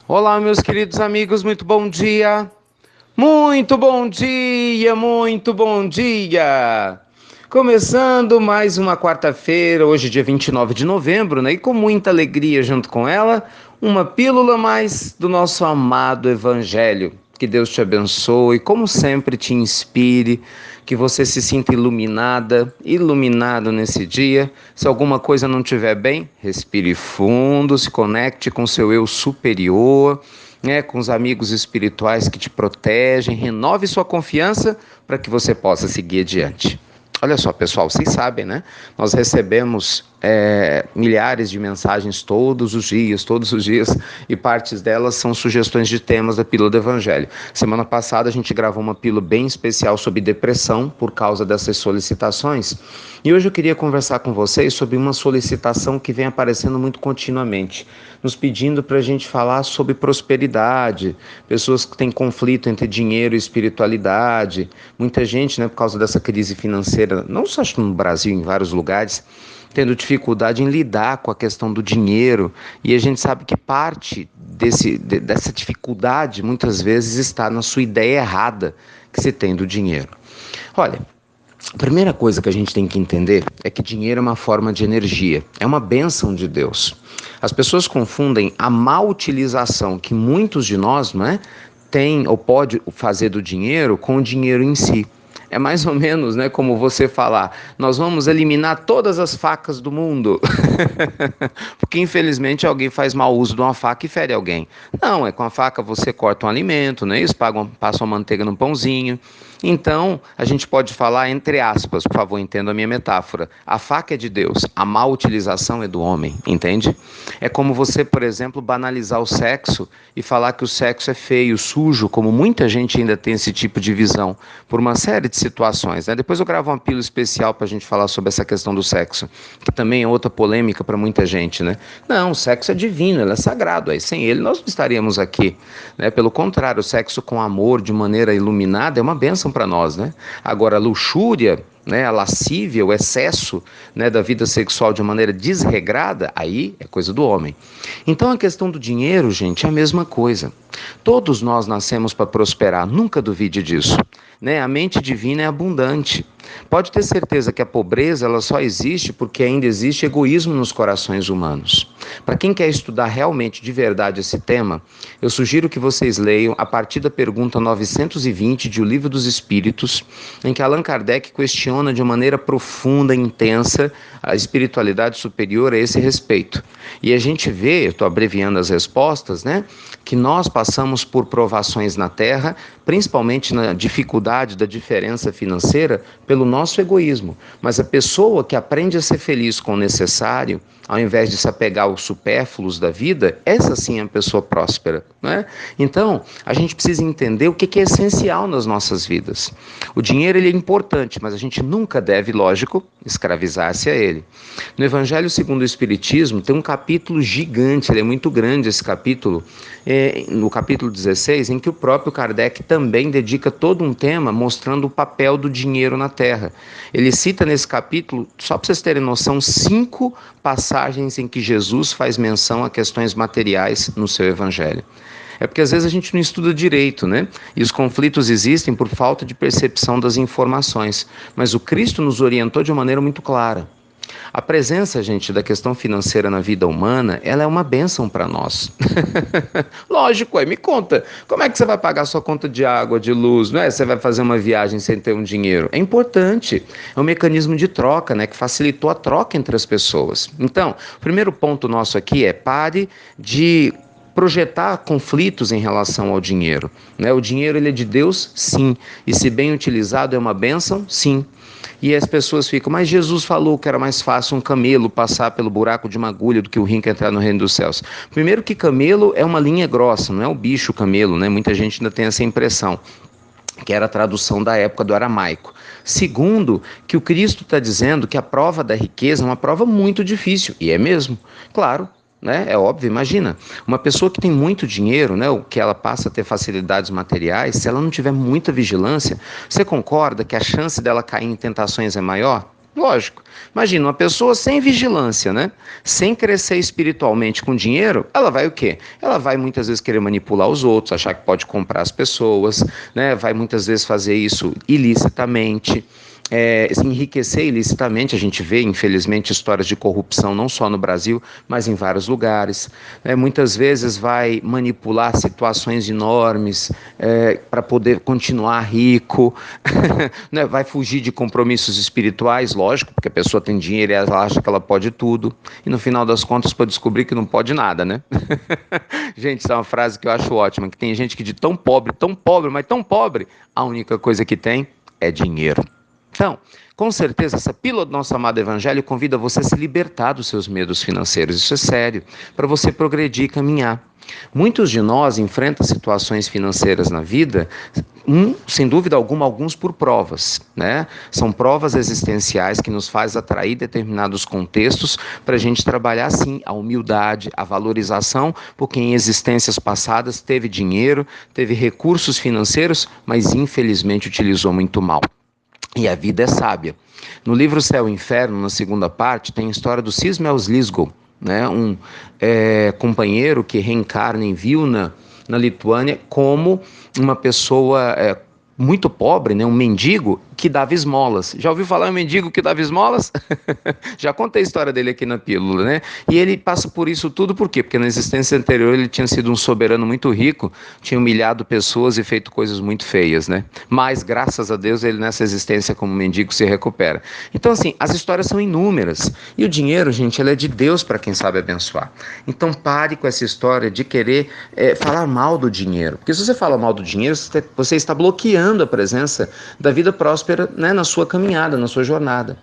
Olá, meus queridos amigos, muito bom dia! Muito bom dia, muito bom dia! Começando mais uma quarta-feira, hoje dia 29 de novembro, né? E com muita alegria junto com ela, uma pílula mais do nosso amado Evangelho. Que Deus te abençoe, como sempre te inspire, que você se sinta iluminada, iluminado nesse dia. Se alguma coisa não estiver bem, respire fundo, se conecte com seu eu superior, né, com os amigos espirituais que te protegem, renove sua confiança para que você possa seguir adiante. Olha só, pessoal, vocês sabem, né? Nós recebemos milhares de mensagens todos os dias, e partes delas são sugestões de temas da Pílula do Evangelho. Semana passada a gente gravou uma pílula bem especial sobre depressão por causa dessas solicitações, e hoje eu queria conversar com vocês sobre uma solicitação que vem aparecendo muito continuamente, nos pedindo para a gente falar sobre prosperidade, pessoas que têm conflito entre dinheiro e espiritualidade, muita gente, né, por causa dessa crise financeira, não só no Brasil, em vários lugares, tendo dificuldade em lidar com a questão do dinheiro, e a gente sabe que parte dessa dificuldade muitas vezes está na sua ideia errada que se tem do dinheiro. Olha, a primeira coisa que a gente tem que entender é que dinheiro é uma forma de energia, é uma bênção de Deus. As pessoas confundem a má utilização que muitos de nós, não é, tem ou pode fazer do dinheiro com o dinheiro em si. É mais ou menos, né, como você falar, nós vamos eliminar todas as facas do mundo, porque infelizmente alguém faz mau uso de uma faca e fere alguém. Não, é com a faca você corta um alimento, não é isso? Passa uma manteiga no pãozinho. Então, a gente pode falar entre aspas, por favor, entenda a minha metáfora. A faca é de Deus, a má utilização é do homem, entende? É como você, por exemplo, banalizar o sexo e falar que o sexo é feio, sujo, como muita gente ainda tem esse tipo de visão, por uma série de situações, né? Depois eu gravo uma pílula especial para a gente falar sobre essa questão do sexo, que também é outra polêmica para muita gente, né? Não, o sexo é divino, ele é sagrado, aí sem ele nós não estaríamos aqui, né? Pelo contrário, o sexo com amor, de maneira iluminada, é uma bênção para nós, né? Agora, a luxúria, né, a lascívia, o excesso, né, da vida sexual de maneira desregrada, aí é coisa do homem. Então a questão do dinheiro, gente, é a mesma coisa. Todos nós nascemos para prosperar, nunca duvide disso. Né? A mente divina é abundante. Pode ter certeza que a pobreza ela só existe porque ainda existe egoísmo nos corações humanos. Para quem quer estudar realmente de verdade esse tema, eu sugiro que vocês leiam a partir da pergunta 920 de O Livro dos Espíritos, em que Allan Kardec questiona de maneira profunda e intensa a espiritualidade superior a esse respeito. E a gente vê, eu estou abreviando as respostas, né, que nós passamos por provações na Terra, principalmente na dificuldade da diferença financeira, pelo nosso egoísmo. Mas a pessoa que aprende a ser feliz com o necessário, ao invés de se apegar aos supérfluos da vida, essa sim é a pessoa próspera, né? Então, a gente precisa entender o que é essencial nas nossas vidas. O dinheiro ele é importante, mas a gente nunca deve, lógico, escravizar-se a ele. No Evangelho segundo o Espiritismo, tem um capítulo gigante, ele é muito grande esse capítulo, no capítulo 16, em que o próprio Kardec também dedica todo um tema mostrando o papel do dinheiro na Terra. Ele cita nesse capítulo, só para vocês terem noção, 5 passagens em que Jesus faz menção a questões materiais no seu Evangelho. É porque às vezes a gente não estuda direito, né? E os conflitos existem por falta de percepção das informações. Mas o Cristo nos orientou de uma maneira muito clara. A presença, gente, da questão financeira na vida humana, ela é uma bênção para nós. Lógico, me conta, como é que você vai pagar sua conta de água, de luz, não é? Você vai fazer uma viagem sem ter um dinheiro? É importante, é um mecanismo de troca, né, que facilitou a troca entre as pessoas. Então, o primeiro ponto nosso aqui é pare de projetar conflitos em relação ao dinheiro, né? O dinheiro ele é de Deus, sim, e se bem utilizado é uma bênção, sim. E as pessoas ficam, mas Jesus falou que era mais fácil um camelo passar pelo buraco de uma agulha do que o rico entrar no reino dos céus. Primeiro que camelo é uma linha grossa, não é o bicho camelo, né? Muita gente ainda tem essa impressão, que era a tradução da época do aramaico. Segundo, que o Cristo está dizendo que a prova da riqueza é uma prova muito difícil, e é mesmo, claro. Né? É óbvio, imagina, uma pessoa que tem muito dinheiro, né, o que ela passa a ter facilidades materiais, se ela não tiver muita vigilância, você concorda que a chance dela cair em tentações é maior? Lógico. Imagina, uma pessoa sem vigilância, né? Sem crescer espiritualmente com dinheiro, ela vai o quê? Ela vai muitas vezes querer manipular os outros, achar que pode comprar as pessoas, né? Vai muitas vezes fazer isso ilicitamente. Se enriquecer ilicitamente, a gente vê, infelizmente, histórias de corrupção não só no Brasil, mas em vários lugares. Muitas vezes vai manipular situações enormes para poder continuar rico, né? Vai fugir de compromissos espirituais, lógico, porque a pessoa tem dinheiro e ela acha que ela pode tudo, e no final das contas pode descobrir que não pode nada, né? Gente, isso é uma frase que eu acho ótima, que tem gente que de tão pobre, mas tão pobre, a única coisa que tem é dinheiro. Então, com certeza, essa pílula do nosso amado Evangelho convida você a se libertar dos seus medos financeiros. Isso é sério, para você progredir e caminhar. Muitos de nós enfrentam situações financeiras na vida, sem dúvida alguma, alguns por provas, né? São provas existenciais que nos faz atrair determinados contextos para a gente trabalhar, sim, a humildade, a valorização, porque em existências passadas teve dinheiro, teve recursos financeiros, mas infelizmente utilizou muito mal. E a vida é sábia. No livro Céu e Inferno, na segunda parte, tem a história do Cismel Slisgo, né? Um companheiro que reencarna em Vilna, na Lituânia, como uma pessoa muito pobre, né? Um mendigo que dava esmolas. Já ouviu falar em um mendigo que dava esmolas? Já contei a história dele aqui na pílula, né? E ele passa por isso tudo por quê? Porque na existência anterior ele tinha sido um soberano muito rico, tinha humilhado pessoas e feito coisas muito feias, né? Mas, graças a Deus, ele nessa existência como mendigo se recupera. Então, assim, as histórias são inúmeras. E o dinheiro, gente, ele é de Deus para quem sabe abençoar. Então, pare com essa história de querer falar mal do dinheiro. Porque se você fala mal do dinheiro, você está bloqueando a presença da vida próspera, né, na sua caminhada, na sua jornada.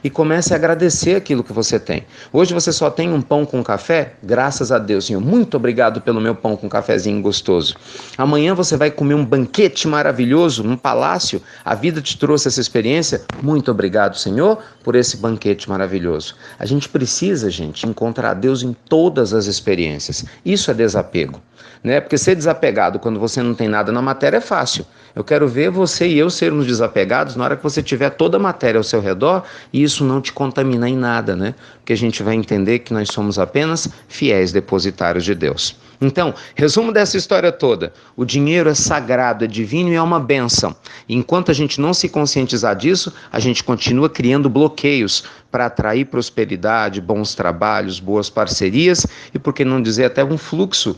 E comece a agradecer aquilo que você tem. Hoje você só tem um pão com café? Graças a Deus, Senhor. Muito obrigado pelo meu pão com cafezinho gostoso. Amanhã você vai comer um banquete maravilhoso num palácio. A vida te trouxe essa experiência? Muito obrigado, Senhor, por esse banquete maravilhoso. A gente precisa, gente, encontrar Deus em todas as experiências. Isso é desapego, né? Porque ser desapegado quando você não tem nada na matéria é fácil. Eu quero ver você e eu sermos desapegados na hora que você tiver toda a matéria ao seu redor e isso não te contaminar em nada, né? Porque a gente vai entender que nós somos apenas fiéis depositários de Deus. Então, resumo dessa história toda: o dinheiro é sagrado, é divino e é uma bênção. E enquanto a gente não se conscientizar disso, a gente continua criando bloqueios para atrair prosperidade, bons trabalhos, boas parcerias e, por que não dizer, até um fluxo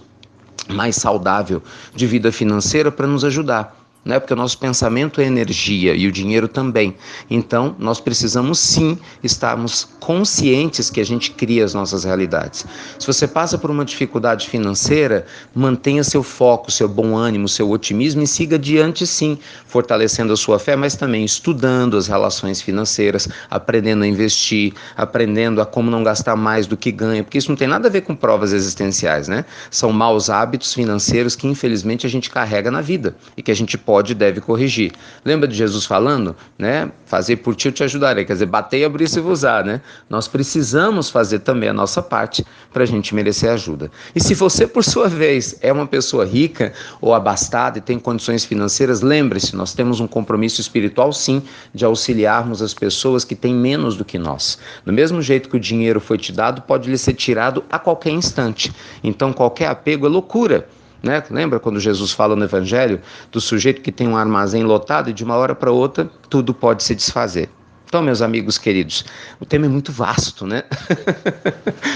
mais saudável de vida financeira para nos ajudar. Né? Porque o nosso pensamento é energia e o dinheiro também. Então, nós precisamos sim estarmos conscientes que a gente cria as nossas realidades. Se você passa por uma dificuldade financeira, mantenha seu foco, seu bom ânimo, seu otimismo e siga adiante sim, fortalecendo a sua fé, mas também estudando as relações financeiras, aprendendo a investir, aprendendo a como não gastar mais do que ganha, porque isso não tem nada a ver com provas existenciais, né? São maus hábitos financeiros que infelizmente a gente carrega na vida e que a gente pode e deve corrigir. Lembra de Jesus falando, né? Fazer por ti eu te ajudarei, quer dizer, bater e abrir se vos dá, né? Nós precisamos fazer também a nossa parte para a gente merecer ajuda. E se você, por sua vez, é uma pessoa rica ou abastada e tem condições financeiras, lembre-se, nós temos um compromisso espiritual, sim, de auxiliarmos as pessoas que têm menos do que nós. Do mesmo jeito que o dinheiro foi te dado, pode lhe ser tirado a qualquer instante. Então, qualquer apego é loucura. Né? Lembra quando Jesus fala no Evangelho do sujeito que tem um armazém lotado e de uma hora para outra tudo pode se desfazer? Então, meus amigos queridos, o tema é muito vasto, né?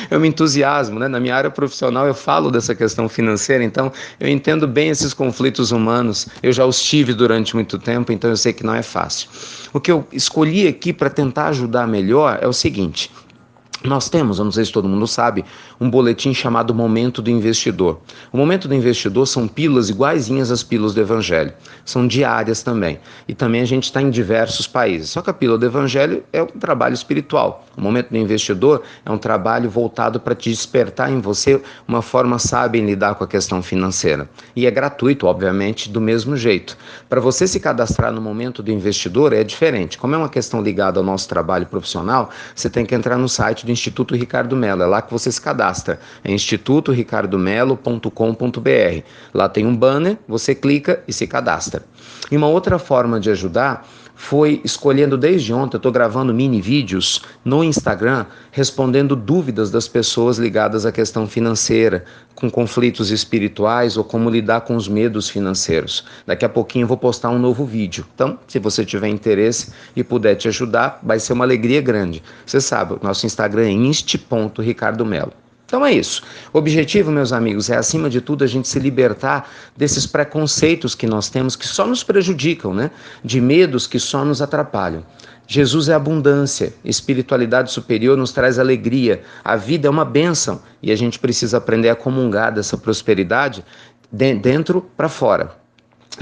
Eu me entusiasmo, né? Na minha área profissional eu falo dessa questão financeira, então eu entendo bem esses conflitos humanos, eu já os tive durante muito tempo, então eu sei que não é fácil. O que eu escolhi aqui para tentar ajudar melhor é o seguinte: nós temos, eu não sei se todo mundo sabe, um boletim chamado Momento do Investidor. O Momento do Investidor são pílulas iguaizinhas às pílulas do Evangelho. São diárias também. E também a gente está em diversos países. Só que a pílula do Evangelho é um trabalho espiritual. O Momento do Investidor é um trabalho voltado para te despertar em você uma forma sábia em lidar com a questão financeira. E é gratuito, obviamente, do mesmo jeito. Para você se cadastrar no Momento do Investidor é diferente. Como é uma questão ligada ao nosso trabalho profissional, você tem que entrar no site do Instituto Ricardo Melo. É lá que você se cadastra. É institutoricardomelo.com.br. Lá tem um banner, você clica e se cadastra. E uma outra forma de ajudar foi escolhendo desde ontem, eu estou gravando mini vídeos no Instagram, respondendo dúvidas das pessoas ligadas à questão financeira, com conflitos espirituais ou como lidar com os medos financeiros. Daqui a pouquinho eu vou postar um novo vídeo. Então, se você tiver interesse e puder te ajudar, vai ser uma alegria grande. Você sabe, o nosso Instagram é inst.ricardomelo. Então é isso. O objetivo, meus amigos, é acima de tudo a gente se libertar desses preconceitos que nós temos que só nos prejudicam, né? De medos que só nos atrapalham. Jesus é abundância, espiritualidade superior nos traz alegria, a vida é uma bênção e a gente precisa aprender a comungar dessa prosperidade dentro para fora,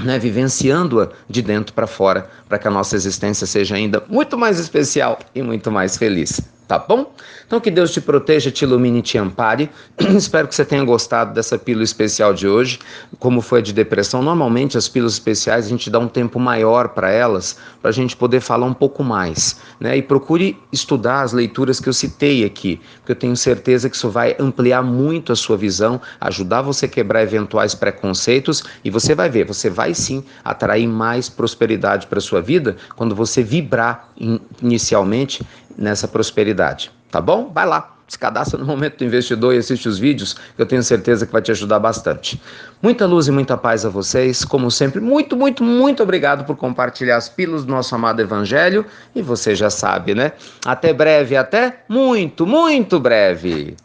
né? Vivenciando-a de dentro para fora, para que a nossa existência seja ainda muito mais especial e muito mais feliz. Tá bom? Então que Deus te proteja, te ilumine e te ampare. Espero que você tenha gostado dessa pílula especial de hoje. Como foi a de depressão, normalmente as pílulas especiais a gente dá um tempo maior para elas, para a gente poder falar um pouco mais, né? E procure estudar as leituras que eu citei aqui, porque eu tenho certeza que isso vai ampliar muito a sua visão, ajudar você a quebrar eventuais preconceitos e você vai ver, você vai sim atrair mais prosperidade para a sua vida quando você vibrar inicialmente nessa prosperidade, tá bom? Vai lá, se cadastra no Momento do Investidor e assiste os vídeos, que eu tenho certeza que vai te ajudar bastante. Muita luz e muita paz a vocês, como sempre, muito, muito, muito obrigado por compartilhar as pílulas do nosso amado Evangelho, e você já sabe, né? Até breve, até muito, muito breve!